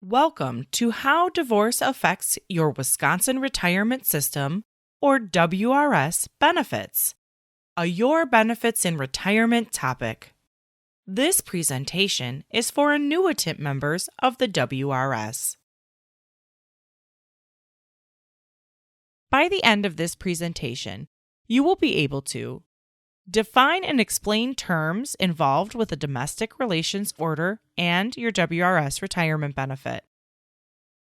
Welcome to How Divorce Affects Your Wisconsin Retirement System, or WRS, Benefits, a Your Benefits in Retirement topic. This presentation is for annuitant members of the WRS. By the end of this presentation, you will be able to define and explain terms involved with a domestic relations order and your WRS retirement benefit.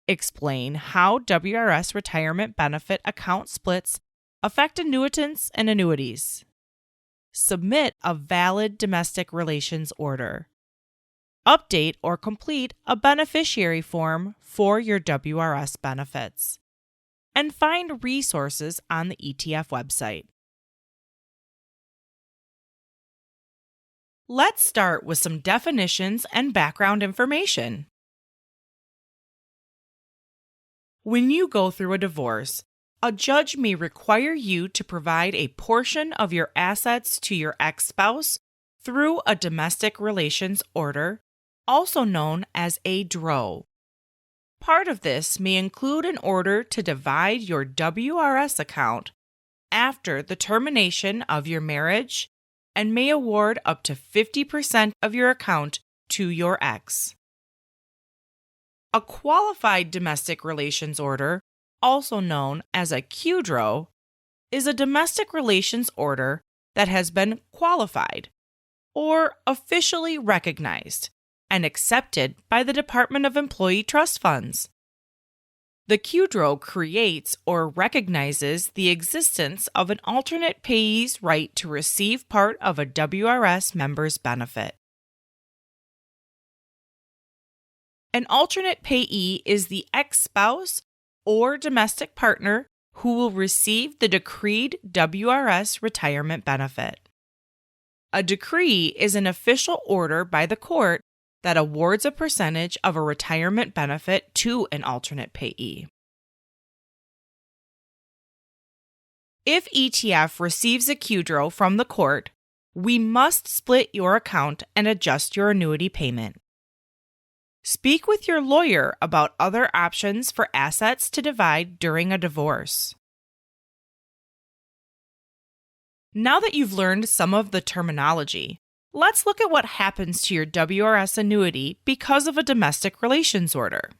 Explain how WRS retirement benefit account splits affect annuitants and annuities. Submit a valid domestic relations order. Update or complete a beneficiary form for your WRS benefits. And find resources on the ETF website. Let's start with some definitions and background information. When you go through a divorce, a judge may require you to provide a portion of your assets to your ex-spouse through a domestic relations order, also known as a DRO. Part of this may include an order to divide your WRS account after the termination of your marriage and may award up to 50% of your account to your ex. A qualified domestic relations order, also known as a QDRO, is a domestic relations order that has been qualified or officially recognized and accepted by the Department of Employee Trust Funds. The QDRO creates or recognizes the existence of an alternate payee's right to receive part of a WRS member's benefit. An alternate payee is the ex-spouse or domestic partner who will receive the decreed WRS retirement benefit. A decree is an official order by the court that awards a percentage of a retirement benefit to an alternate payee. If ETF receives a QDRO from the court, we must split your account and adjust your annuity payment. Speak with your lawyer about other options for assets to divide during a divorce. Now that you've learned some of the terminology, let's look at what happens to your WRS annuity because of a domestic relations order.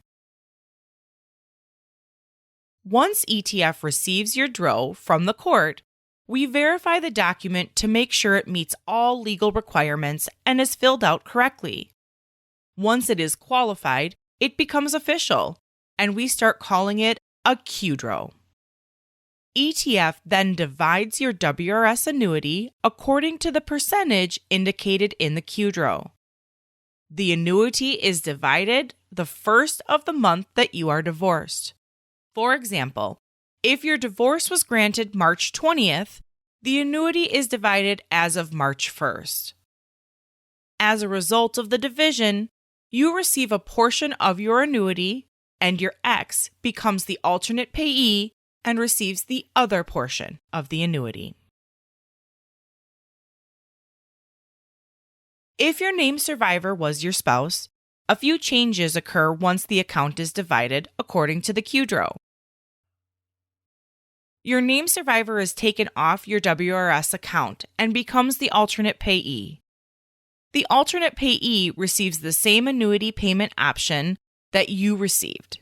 Once ETF receives your DRO from the court, we verify the document to make sure it meets all legal requirements and is filled out correctly. Once it is qualified, it becomes official, and we start calling it a QDRO. ETF then divides your WRS annuity according to the percentage indicated in the QDRO. The annuity is divided the first of the month that you are divorced. For example, if your divorce was granted March 20th, the annuity is divided as of March 1st. As a result of the division, you receive a portion of your annuity, and your ex becomes the alternate payee and receives the other portion of the annuity. If your named survivor was your spouse, a few changes occur once the account is divided according to the QDRO. Your named survivor is taken off your WRS account and becomes the alternate payee. The alternate payee receives the same annuity payment option that you received.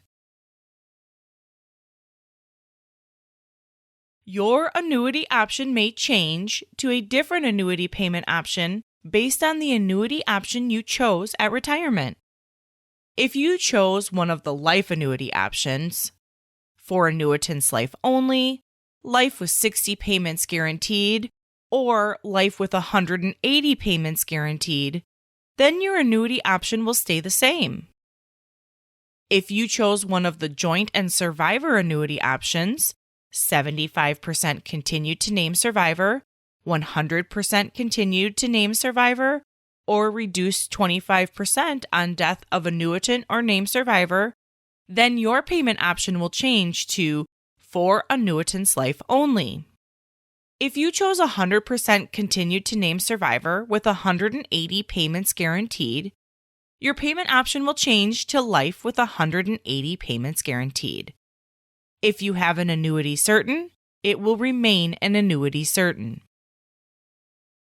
Your annuity option may change to a different annuity payment option based on the annuity option you chose at retirement. If you chose one of the life annuity options, for annuitants life only, life with 60 payments guaranteed, or life with 180 payments guaranteed, then your annuity option will stay the same. If you chose one of the joint and survivor annuity options, 75% continued to name survivor, 100% continued to name survivor, or reduced 25% on death of annuitant or named survivor, then your payment option will change to for annuitants life only. If you chose 100% continued to name survivor with 180 payments guaranteed, your payment option will change to life with 180 payments guaranteed. If you have an annuity certain, it will remain an annuity certain.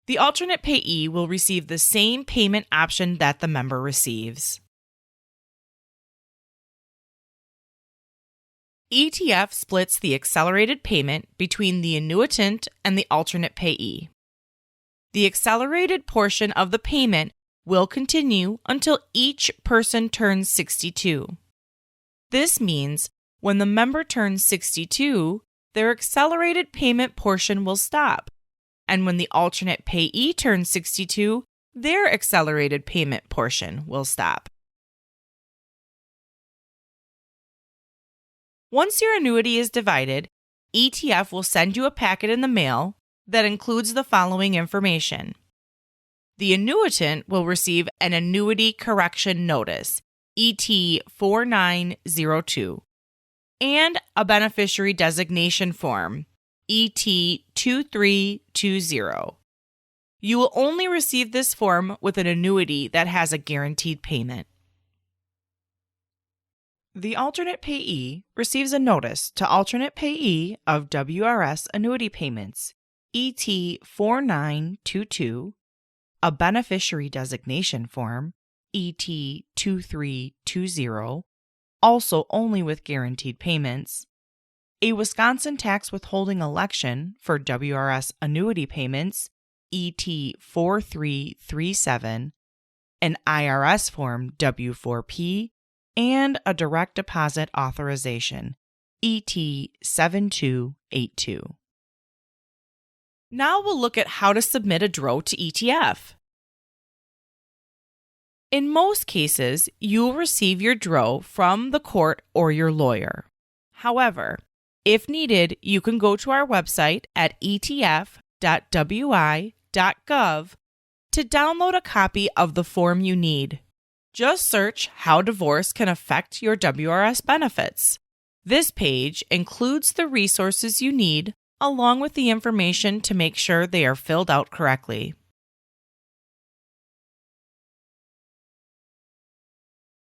The alternate payee will receive the same payment option that the member receives. ETF splits the accelerated payment between the annuitant and the alternate payee. The accelerated portion of the payment will continue until each person turns 62. This means when the member turns 62, their accelerated payment portion will stop, and when the alternate payee turns 62, their accelerated payment portion will stop. Once your annuity is divided, ETF will send you a packet in the mail that includes the following information. The annuitant will receive an Annuity Correction Notice, ET 4902, and a Beneficiary Designation Form, ET 2320. You will only receive this form with an annuity that has a guaranteed payment. The alternate payee receives a notice to alternate payee of WRS annuity payments, ET 4922, a beneficiary designation form, ET 2320, also only with guaranteed payments, a Wisconsin tax withholding election for WRS annuity payments, ET 4337, an IRS form W4P, and a direct deposit authorization, ET 7282. Now we'll look at how to submit a DRO to ETF. In most cases, you'll receive your DRO from the court or your lawyer. However, if needed, you can go to our website at etf.wi.gov to download a copy of the form you need. Just search how divorce can affect your WRS benefits. This page includes the resources you need along with the information to make sure they are filled out correctly.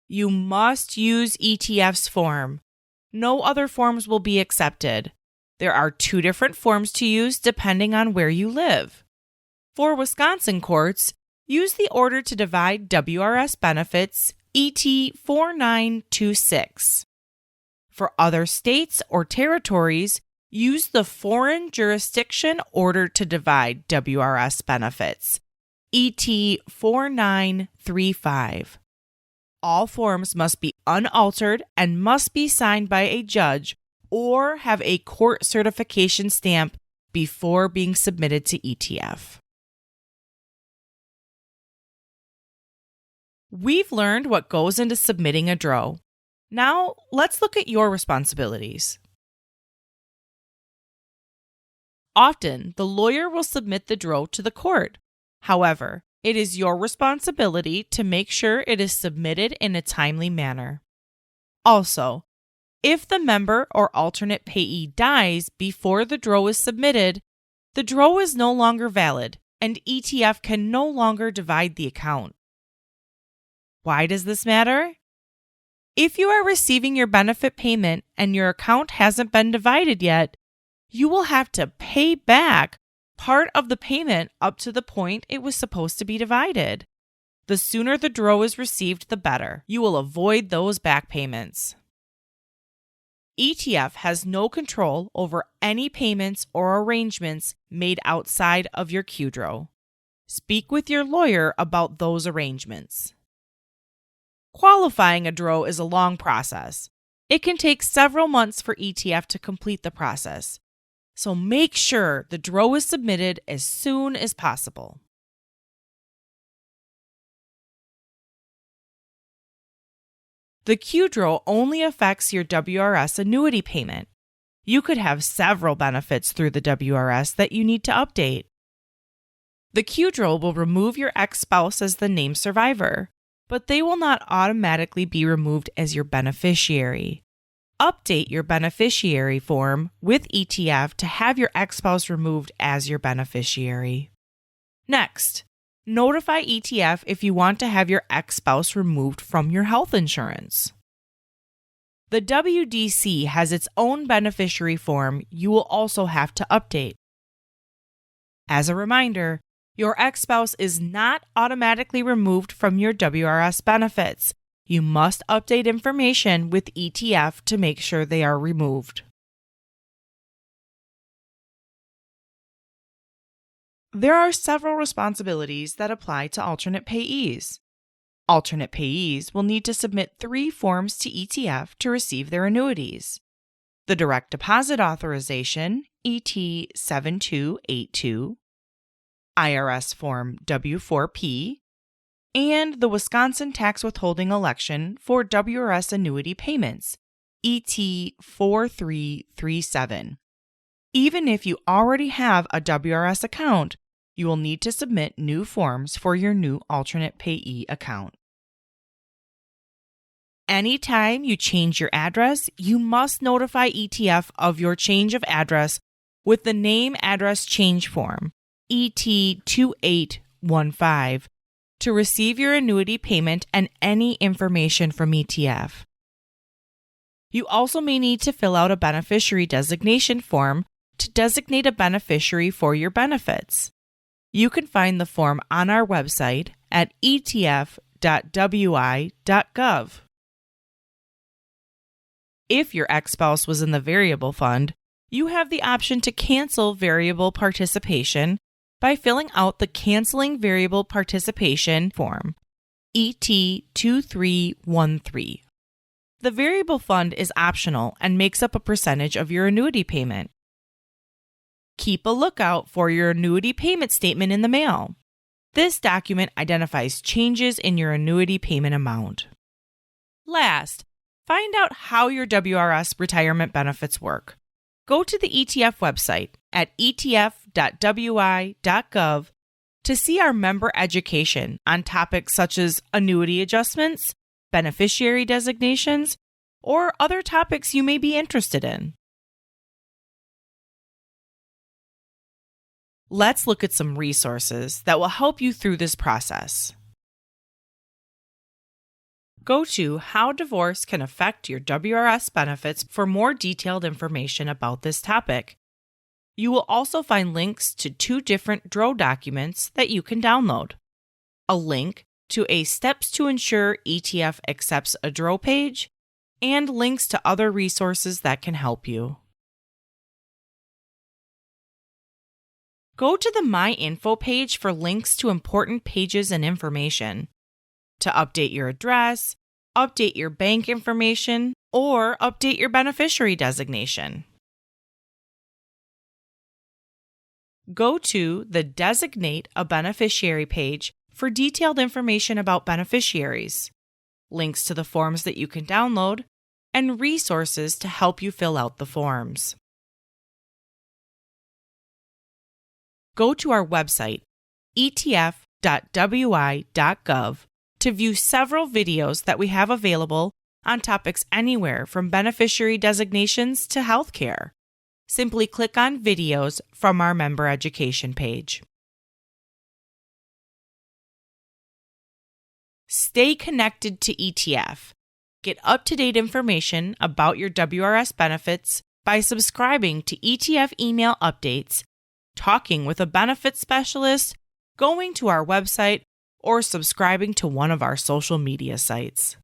You must use ETF's form. No other forms will be accepted. There are 2 different forms to use depending on where you live. For Wisconsin courts, use the Order to Divide WRS Benefits, ET 4926. For other states or territories, use the Foreign Jurisdiction Order to Divide WRS Benefits, ET 4935. All forms must be unaltered and must be signed by a judge or have a court certification stamp before being submitted to ETF. We've learned what goes into submitting a DRO. Now, let's look at your responsibilities. Often, the lawyer will submit the DRO to the court. However, it is your responsibility to make sure it is submitted in a timely manner. Also, if the member or alternate payee dies before the DRO is submitted, the DRO is no longer valid and ETF can no longer divide the account. Why does this matter? If you are receiving your benefit payment and your account hasn't been divided yet, you will have to pay back part of the payment up to the point it was supposed to be divided. The sooner the DRO is received, the better. You will avoid those back payments. ETF has no control over any payments or arrangements made outside of your QDRO. Speak with your lawyer about those arrangements. Qualifying a DRO is a long process. It can take several months for ETF to complete the process. So make sure the DRO is submitted as soon as possible. The QDRO only affects your WRS annuity payment. You could have several benefits through the WRS that you need to update. The QDRO will remove your ex-spouse as the named survivor, but they will not automatically be removed as your beneficiary. Update your beneficiary form with ETF to have your ex-spouse removed as your beneficiary. Next, Notify ETF if you want to have your ex-spouse removed from your health insurance. The WDC has its own beneficiary form you will also have to update. As a reminder, your ex-spouse is not automatically removed from your WRS benefits. You must update information with ETF to make sure they are removed. There are several responsibilities that apply to alternate payees. Alternate payees will need to submit 3 forms to ETF to receive their annuities: the Direct Deposit Authorization, ET 7282, IRS Form W4P, and the Wisconsin Tax Withholding Election for WRS Annuity Payments, ET 4337. Even if you already have a WRS account, you will need to submit new forms for your new alternate payee account. Anytime you change your address, you must notify ETF of your change of address with the Name Address Change Form, ET 2815, to receive your annuity payment and any information from ETF. You also may need to fill out a beneficiary designation form to designate a beneficiary for your benefits. You can find the form on our website at etf.wi.gov. If your ex-spouse was in the variable fund, you have the option to cancel variable participation by filling out the Canceling Variable Participation form, ET 2313. The variable fund is optional and makes up a percentage of your annuity payment. Keep a lookout for your annuity payment statement in the mail. This document identifies changes in your annuity payment amount. Last, find out how your WRS retirement benefits work. Go to the ETF website at etf.wi.gov to see our member education on topics such as annuity adjustments, beneficiary designations, or other topics you may be interested in. Let's look at some resources that will help you through this process. Go to How Divorce Can Affect Your WRS Benefits for more detailed information about this topic. You will also find links to 2 different DRO documents that you can download: a link to a Steps to Ensure ETF Accepts a DRO page, and links to other resources that can help you. Go to the My Info page for links to important pages and information. To update your address, update your bank information, or update your beneficiary designation. Go to the Designate a Beneficiary page for detailed information about beneficiaries, links to the forms that you can download, and resources to help you fill out the forms. Go to our website, etf.wi.gov, to view several videos that we have available on topics anywhere from beneficiary designations to healthcare. Simply click on Videos from our member education page. Stay connected to ETF. Get up-to-date information about your WRS benefits by subscribing to ETF email updates, talking with a benefits specialist, going to our website, or subscribing to one of our social media sites.